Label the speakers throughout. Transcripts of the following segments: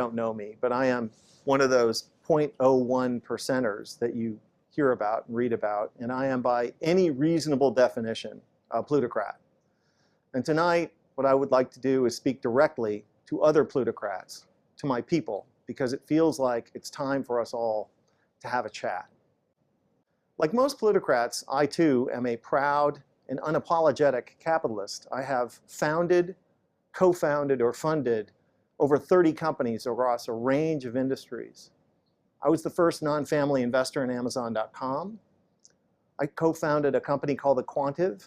Speaker 1: don't know me, but I am one of those 0.01 percenters that you hear about and read about, and I am by any reasonable definition a plutocrat. And tonight, what I would like to do is speak directly to other plutocrats, to my people, because it feels like it's time for us all to have a chat. Like most plutocrats, I too am a proud and unapologetic capitalist. I have founded, co-founded, or funded over 30 companies across a range of industries. I was the first non-family investor in Amazon.com. I co-founded a company called The Quantive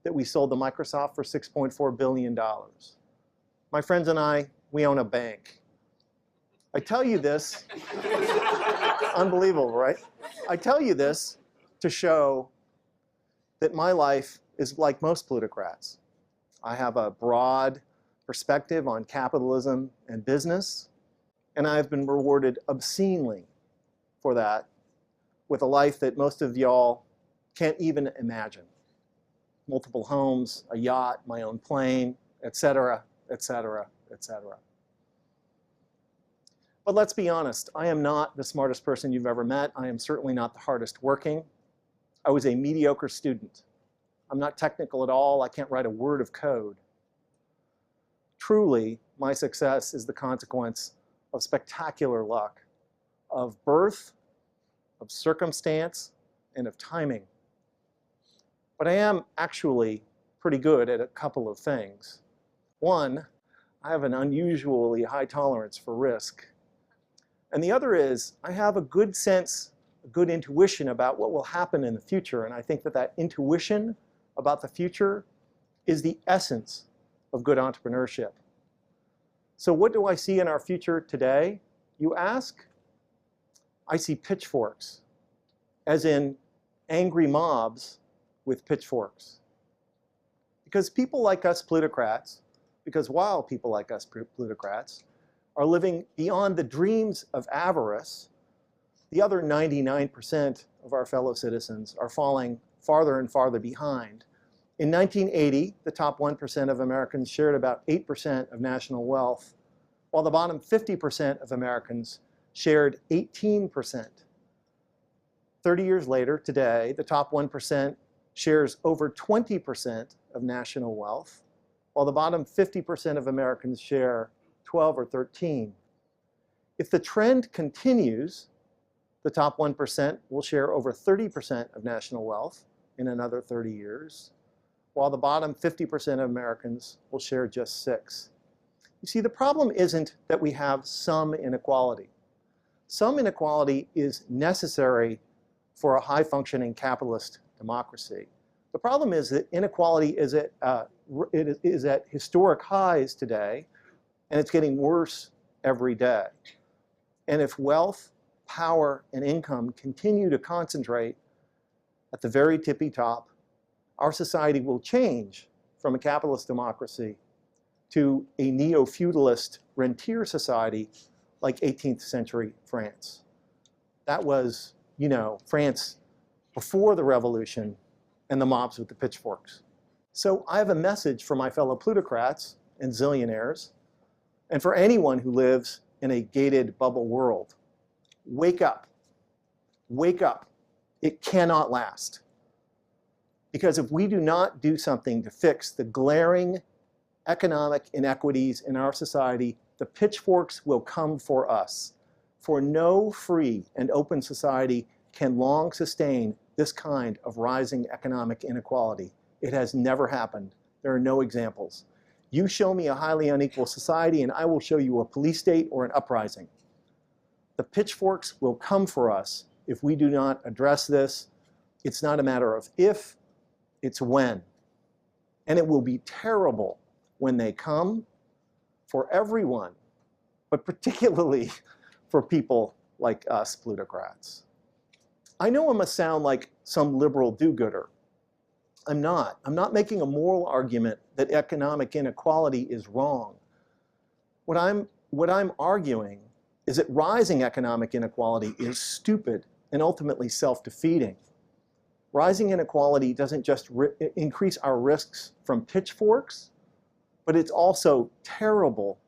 Speaker 1: that we sold to Microsoft for $6.4 billion. My friends and I, we own a bank. I tell you this, unbelievable, right? I tell you this to show that my life is like most plutocrats. I have a broad perspective on capitalism and business, and I've been rewarded obscenely for that with a life that most of y'all can't even imagine. Multiple homes, a yacht, my own plane, etc., etc., etc. But let's be honest, I am not the smartest person you've ever met. I am certainly not the hardest working. I was a mediocre student. I'm not technical at all. I can't write a word of code. Truly, my success is the consequence of spectacular luck, of birth, of circumstance, and of timing. But I am actually pretty good at a couple of things. One, I have an unusually high tolerance for risk. And the other is, I have a good sense, a good intuition about what will happen in the future. And I think that that intuition about the future is the essence of good entrepreneurship. So what do I see in our future today, you ask? I see pitchforks, as in angry mobs with pitchforks. Because people like us plutocrats, because while people like us plutocrats are living beyond the dreams of avarice, the other 99% of our fellow citizens are falling farther and farther behind. In 1980, the top 1% of Americans shared about 8% of national wealth, while the bottom 50% of Americans shared 18%. 30 years later, today, the top 1% shares over 20% of national wealth, while the bottom 50% of Americans share 12 or 13. If the trend continues, the top 1% will share over 30% of national wealth in another 30 years, while the bottom 50% of Americans will share just 6. You see, the problem isn't that we have some inequality. Some inequality is necessary for a high-functioning capitalist democracy. The problem is that inequality is at historic highs today, and it's getting worse every day. And if wealth, power, and income continue to concentrate at the very tippy top, our society will change from a capitalist democracy to a neo-feudalist rentier society like 18th century France. That was, you know, France before the revolution and the mobs with the pitchforks. So I have a message for my fellow plutocrats and zillionaires, and for anyone who lives in a gated bubble world. Wake up. Wake up. It cannot last. Because if we do not do something to fix the glaring economic inequities in our society, the pitchforks will come for us. For no free and open society can long sustain this kind of rising economic inequality. It has never happened. There are no examples. You show me a highly unequal society and I will show you a police state or an uprising. The pitchforks will come for us if we do not address this. It's not a matter of if, it's when. And it will be terrible when they come for everyone, but particularly for people like us plutocrats. I know I must sound like some liberal do-gooder. I'm not. I'm not making a moral argument that economic inequality is wrong. What I'm arguing is that rising economic inequality is stupid and ultimately self-defeating. Rising inequality doesn't just increase our risks from pitchforks, but it's also terrible